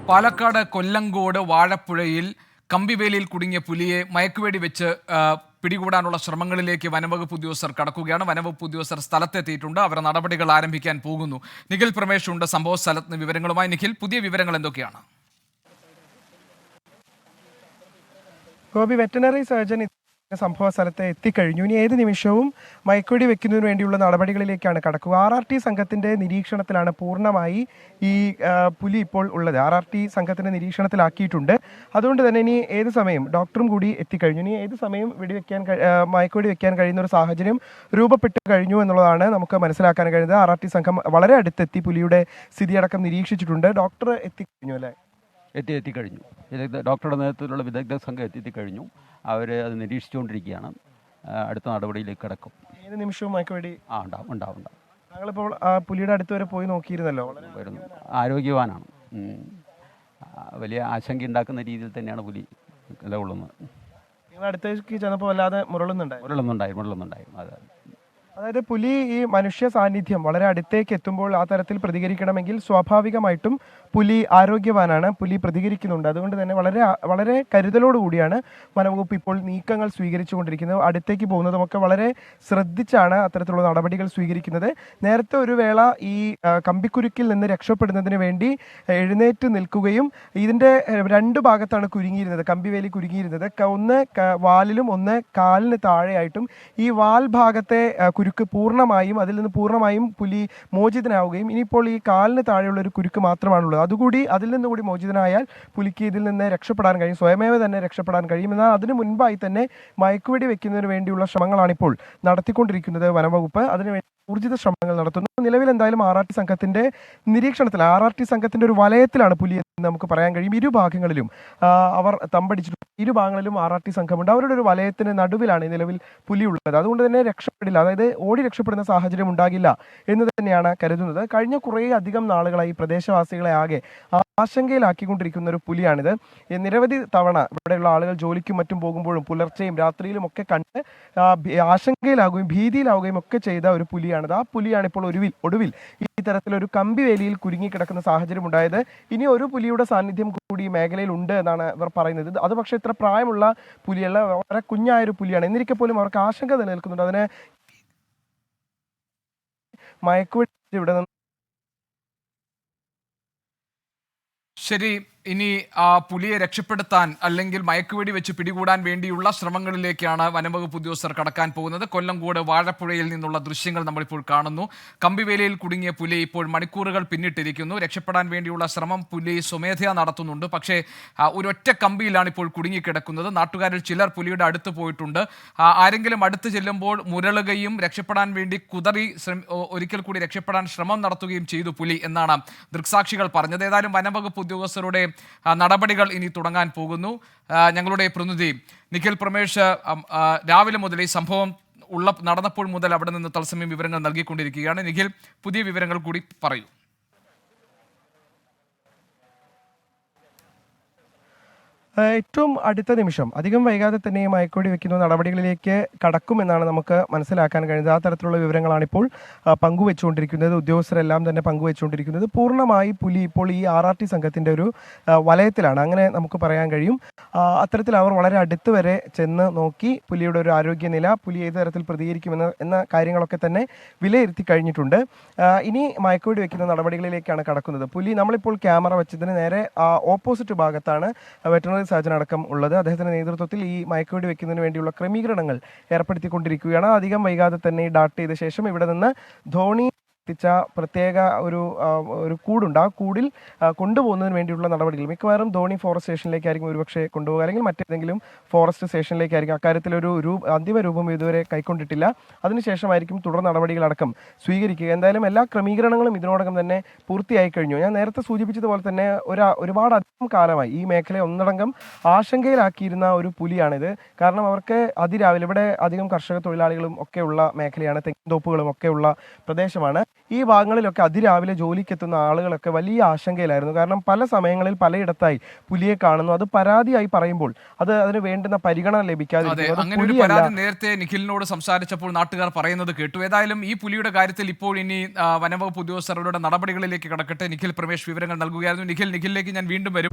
പാലക്കാട് കൊല്ലങ്കോട് വാഴപ്പുഴയിൽ കമ്പിവേലിയിൽ കുടുങ്ങിയ പുലിയെ മയക്കുവെടി വെച്ച് പിടികൂടാനുള്ള ശ്രമങ്ങളിലേക്ക് വനംവകുപ്പ് ഉദ്യോഗസ്ഥർ കടക്കുകയാണ്. വനംവകുപ്പ് ഉദ്യോഗസ്ഥർ സ്ഥലത്തെത്തിയിട്ടുണ്ട്. അവർ നടപടികൾ ആരംഭിക്കാൻ പോകുന്നു. നിഖിൽ പ്രമേഷ് ഉണ്ട് സംഭവ സ്ഥലത്ത് വിവരങ്ങളുമായി. നിഖിൽ, പുതിയ വിവരങ്ങൾ എന്തൊക്കെയാണ്? ഗോപി, വെറ്റനറി സർജൻ സംഭവ സ്ഥലത്ത് എത്തിക്കഴിഞ്ഞു. ഇനി ഏത് നിമിഷവും മയക്കുവെടി വെക്കുന്നതിന് വേണ്ടിയുള്ള നടപടികളിലേക്കാണ് കടക്കുക. RRT സംഘത്തിന്റെ നിരീക്ഷണത്തിലാണ് പൂർണ്ണമായി ഈ പുലി ഇപ്പോൾ ഉള്ളത്. RRT സംഘത്തിന്റെ നിരീക്ഷണത്തിലാക്കിയിട്ടുണ്ട്. അതുകൊണ്ട് തന്നെ ഇനി ഏത് സമയം ഡോക്ടറും കൂടി എത്തിക്കഴിഞ്ഞു. ഇനി ഏത് സമയം മയക്കുവെടി വെക്കാൻ കഴിയുന്ന ഒരു സാഹചര്യം രൂപപ്പെട്ടു കഴിഞ്ഞു എന്നുള്ളതാണ് നമുക്ക് മനസ്സിലാക്കാൻ കഴിയുന്നത്. RRT സംഘം വളരെ അടുത്തെത്തി പുലിയുടെ സ്ഥിതിയടക്കം നിരീക്ഷിച്ചിട്ടുണ്ട്. ഡോക്ടർ എത്തിക്കഴിഞ്ഞു അല്ലേ? എത്തിക്കഴിഞ്ഞു. ഡോക്ടറുടെ നേതൃത്വത്തിലുള്ള വിദഗ്ധ സംഘം എത്തിക്കഴിഞ്ഞു. അവർ അത് നിരീക്ഷിച്ചുകൊണ്ടിരിക്കുകയാണ്. അടുത്ത നടപടിയിലേക്ക് കിടക്കും. ഏത് നിമിഷവും മയക്കുവെടി ഉണ്ടാവും. താങ്കളിപ്പോൾ പുലിയുടെ അടുത്ത് വരെ പോയി നോക്കിയിരുന്നല്ലോ. വരുന്നു. ആരോഗ്യവാനാണ്. വലിയ ആശങ്ക ഉണ്ടാക്കുന്ന രീതിയിൽ തന്നെയാണ് പുലി നിലകൊള്ളുന്നത്. നിങ്ങൾ അടുത്തേക്ക് ചെന്നപ്പോൾ വല്ലാതെ മുരളുന്നുണ്ടായി. അതായത് പുലി ഈ മനുഷ്യ സാന്നിധ്യം വളരെ അടുത്തേക്ക് എത്തുമ്പോൾ ആ തരത്തിൽ പ്രതികരിക്കണമെങ്കിൽ സ്വാഭാവികമായിട്ടും പുലി ആരോഗ്യവാനാണ്. പുലി പ്രതികരിക്കുന്നുണ്ട്. അതുകൊണ്ട് തന്നെ വളരെ കരുതലോടുകൂടിയാണ് വനംവകുപ്പ് ഇപ്പോൾ നീക്കങ്ങൾ സ്വീകരിച്ചുകൊണ്ടിരിക്കുന്നത്. അടുത്തേക്ക് പോകുന്നതുമൊക്കെ വളരെ ശ്രദ്ധിച്ചാണ് അത്തരത്തിലുള്ള നടപടികൾ സ്വീകരിക്കുന്നത്. നേരത്തെ ഒരു വേള ഈ കമ്പിക്കുരുക്കിൽ നിന്ന് രക്ഷപ്പെടുന്നതിന് വേണ്ടി എഴുന്നേറ്റ് നിൽക്കുകയും ഇതിൻ്റെ രണ്ട് ഭാഗത്താണ് കുരുങ്ങിയിരുന്നത്, കമ്പിവേലി കുരുങ്ങിയിരുന്നത്. ഒന്ന് വാലിലും ഒന്ന് കാലിന് താഴെയായിട്ടും. ഈ വാൽ ഭാഗത്തെ കുരുക്ക് പൂർണ്ണമായും അതിൽ നിന്ന് പൂർണ്ണമായും പുലി മോചിതനാവുകയും ഇനിയിപ്പോൾ ഈ കാലിന് താഴെയുള്ള ഒരു കുരുക്ക് മാത്രമാണുള്ളത്. അതുകൂടി അതിൽ നിന്നുകൂടി മോചിതനായാൽ പുലിക്ക് ഇതിൽ നിന്ന് രക്ഷപ്പെടാൻ കഴിയും, സ്വയമേവ തന്നെ രക്ഷപ്പെടാൻ കഴിയും. എന്നാൽ അതിനു മുൻപായി തന്നെ മയക്കുവെടി വെക്കുന്നതിന് വേണ്ടിയുള്ള ശ്രമങ്ങളാണിപ്പോൾ നടത്തിക്കൊണ്ടിരിക്കുന്നത് വനംവകുപ്പ്. അതിനുവേണ്ടി ഊർജിത ശ്രമങ്ങൾ നടത്തുന്നു. നിലവിൽ എന്തായാലും RRT സംഘത്തിന്റെ നിരീക്ഷണത്തിൽ, RRT സംഘത്തിന്റെ ഒരു വലയത്തിലാണ് പുലി എന്ന് നമുക്ക് പറയാൻ കഴിയും. ഇരുഭാഗങ്ങളിലും അവർ തമ്പടിച്ചിട്ടുണ്ട്. ഇരുഭാഗങ്ങളിലും RRT സംഘമുണ്ട്. അവരുടെ ഒരു വലയത്തിന് നടുവിലാണ് നിലവിൽ പുലി ഉള്ളത്. അതുകൊണ്ട് തന്നെ രക്ഷപ്പെടില്ല, അതായത് ഓടി രക്ഷപ്പെടുന്ന സാഹചര്യം ഉണ്ടാകില്ല എന്ന് തന്നെയാണ് കരുതുന്നത്. കഴിഞ്ഞ കുറേ അധികം നാളുകളായി പ്രദേശവാസികളെ ആകെ ആശങ്കയിലാക്കിക്കൊണ്ടിരിക്കുന്ന ഒരു പുലിയാണിത്. നിരവധി തവണ ഇവിടെയുള്ള ആളുകൾ ജോലിക്കും മറ്റും പോകുമ്പോഴും പുലർച്ചെയും രാത്രിയിലും ഒക്കെ കണ്ട് ആശങ്കയിലാവുകയും ഭീതിയിലാവുകയും ഒക്കെ ചെയ്ത ഒരു പുലിയാണിത്. ആ പുലിയാണ് ഇപ്പോൾ ഒടുവിൽ ഈ തരത്തിലൊരു കമ്പിവേലിയിൽ കുരുങ്ങിക്കിടക്കുന്ന സാഹചര്യം ഉണ്ടായത്. ഇനി ഒരു പുലിയുടെ സാന്നിധ്യം കൂടി ഈ മേഖലയിൽ ഉണ്ട് എന്നാണ് ഇവർ പറയുന്നത്. അത് പക്ഷേ ഇത്ര പ്രായമുള്ള പുലിയല്ല, വളരെ കുഞ്ഞായൊരു പുലിയാണ്. എന്നിരിക്കെ പോലും അവർക്ക് ആശങ്ക നിലനിൽക്കുന്നുണ്ട്. അതിനെ മയക്കുവെടി ഇവിടെ നിന്ന് ശരി, ഇനി ആ പുലിയെ രക്ഷപ്പെടുത്താൻ അല്ലെങ്കിൽ മയക്കുവെടി വെച്ച് പിടികൂടാൻ വേണ്ടിയുള്ള ശ്രമങ്ങളിലേക്കാണ് വനംവകുപ്പ് ഉദ്യോഗസ്ഥർ കടക്കാൻ പോകുന്നത്. കൊല്ലങ്കോട് വാഴപ്പുഴയിൽ നിന്നുള്ള ദൃശ്യങ്ങൾ നമ്മളിപ്പോൾ കാണുന്നു. കമ്പിവേലിയിൽ കുടുങ്ങിയ പുലി ഇപ്പോൾ മണിക്കൂറുകൾ പിന്നിട്ടിരിക്കുന്നു. രക്ഷപ്പെടാൻ വേണ്ടിയുള്ള ശ്രമം പുലി സ്വമേധയാ നടത്തുന്നുണ്ട്. പക്ഷേ ഒരൊറ്റ കമ്പിയിലാണ് ഇപ്പോൾ കുടുങ്ങിക്കിടക്കുന്നത്. നാട്ടുകാരിൽ ചിലർ പുലിയുടെ അടുത്ത് പോയിട്ടുണ്ട്. ആരെങ്കിലും അടുത്ത് ചെല്ലുമ്പോൾ മുരളുകയും രക്ഷപ്പെടാൻ വേണ്ടി ഒരിക്കൽ കൂടി രക്ഷപ്പെടാൻ ശ്രമം നടത്തുകയും ചെയ്തു പുലി എന്നാണ് ദൃക്സാക്ഷികൾ പറഞ്ഞത്. ഏതായാലും വനംവകുപ്പ് ഉദ്യോഗസ്ഥരുടെ നടപടികൾ ഇനി തുടങ്ങാൻ പോകുന്നു. ഞങ്ങളുടെ പ്രതിനിധി നിഖിൽ പ്രമേഷ് രാവിലെ മുതൽ ഈ സംഭവം നടന്നപ്പോൾ മുതൽ അവിടെ നിന്ന് തത്സമയം വിവരങ്ങൾ നൽകിക്കൊണ്ടിരിക്കുകയാണ്. നിഖിൽ, പുതിയ വിവരങ്ങൾ കൂടി പറയൂ. ഏറ്റവും അടുത്ത നിമിഷം അധികം വൈകാതെ തന്നെ മയക്കുവെടി വെക്കുന്ന നടപടികളിലേക്ക് കടക്കുമെന്നാണ് നമുക്ക് മനസ്സിലാക്കാൻ കഴിയുന്നത്. ആ തരത്തിലുള്ള വിവരങ്ങളാണ് ഇപ്പോൾ പങ്കുവെച്ചുകൊണ്ടിരിക്കുന്നത്. ഉദ്യോഗസ്ഥരെല്ലാം തന്നെ പങ്കുവെച്ചുകൊണ്ടിരിക്കുന്നത്. പൂർണ്ണമായി പുലി ഇപ്പോൾ ഈ RRT സംഘത്തിൻ്റെ ഒരു വലയത്തിലാണ്, അങ്ങനെ നമുക്ക് പറയാൻ കഴിയും. അത്തരത്തിൽ അവർ വളരെ അടുത്ത് വരെ ചെന്ന് നോക്കി പുലിയുടെ ഒരു ആരോഗ്യനില, പുലി ഏത് തരത്തിൽ പ്രതികരിക്കുമെന്ന കാര്യങ്ങളൊക്കെ തന്നെ വിലയിരുത്തി കഴിഞ്ഞിട്ടുണ്ട്. ഇനി മയക്കുവെടി വെക്കുന്ന നടപടികളിലേക്കാണ് കടക്കുന്നത്. പുലി നമ്മളിപ്പോൾ ക്യാമറ വെച്ചതിന് നേരെ ഓപ്പോസിറ്റ് ഭാഗത്താണ് വെറ്ററിനറി സർജൻ അടക്കം ഉള്ളത്. അദ്ദേഹത്തിന്റെ നേതൃത്വത്തിൽ ഈ മയക്കുവെടി വെക്കുന്നതിന് വേണ്ടിയുള്ള ക്രമീകരണങ്ങൾ ഏർപ്പെടുത്തിക്കൊണ്ടിരിക്കുകയാണ്. അധികം വൈകാതെ തന്നെ ഡാർട്ട് ചെയ്ത ശേഷം ഇവിടെ നിന്ന് ധോണി എത്തിച്ച പ്രത്യേക ഒരു കൂടുണ്ട്. ആ കൂടിൽ കൊണ്ടുപോകുന്നതിന് വേണ്ടിയുള്ള നടപടികൾ മിക്കവാറും ധോണി ഫോറസ്റ്റ് സ്റ്റേഷനിലേക്കായിരിക്കും ഒരുപക്ഷെ കൊണ്ടുപോകുക, അല്ലെങ്കിൽ മറ്റേതെങ്കിലും ഫോറസ്റ്റ് സ്റ്റേഷനിലേക്കായിരിക്കും. അക്കാര്യത്തിലൊരു അന്തിമ രൂപം ഇതുവരെ കൈക്കൊണ്ടിട്ടില്ല. അതിനുശേഷമായിരിക്കും തുടർ നടപടികളടക്കം സ്വീകരിക്കുക. എന്തായാലും എല്ലാ ക്രമീകരണങ്ങളും ഇതിനോടകം തന്നെ പൂർത്തിയായി കഴിഞ്ഞു. ഞാൻ നേരത്തെ സൂചിപ്പിച്ചതുപോലെ തന്നെ ഒരുപാടധികം കാലമായി ഈ മേഖലയെ ഒന്നടങ്കം ആശങ്കയിലാക്കിയിരുന്ന ഒരു പുലിയാണിത്. കാരണം അവർക്ക് അതിരാവിലെ ഇവിടെ അധികം കർഷക തൊഴിലാളികളും ഒക്കെയുള്ള മേഖലയാണ്, തെങ്ങിൻതോപ്പുകളും ഒക്കെയുള്ള പ്രദേശമാണ്. ഈ ഭാഗങ്ങളിലൊക്കെ അതിരാവിലെ ജോലിക്കെത്തുന്ന ആളുകളൊക്കെ വലിയ ആശങ്കയിലായിരുന്നു. കാരണം പല സമയങ്ങളിൽ പലയിടത്തായി പുലിയെ കാണുന്നു. അത് പരാതിയായി പറയുമ്പോൾ അതിന് വേണ്ടുന്ന പരിഗണന അതെ, ലഭിക്കാതിരിക്കുന്നു. അത് അങ്ങനെ ഒരു പുലിയല്ല. പരാതി നേരത്തെ നിഖിലിനോട് സംസാരിച്ചപ്പോൾ നാട്ടുകാർ പറയുന്നത് കേട്ടു. ഏതായാലും ഈ പുലിയുടെ കാര്യത്തിൽ ഇപ്പോൾ ഇനി വനംവകുപ്പ് ഉദ്യോഗസ്ഥരുടെ നടപടികളിലേക്ക് കടക്കട്ടെ. നിഖിൽ പ്രമേഷ് വിവരങ്ങൾ നൽകുകയായിരുന്നു. നിഖിലിലേക്ക് ഞാൻ വീണ്ടും വരും.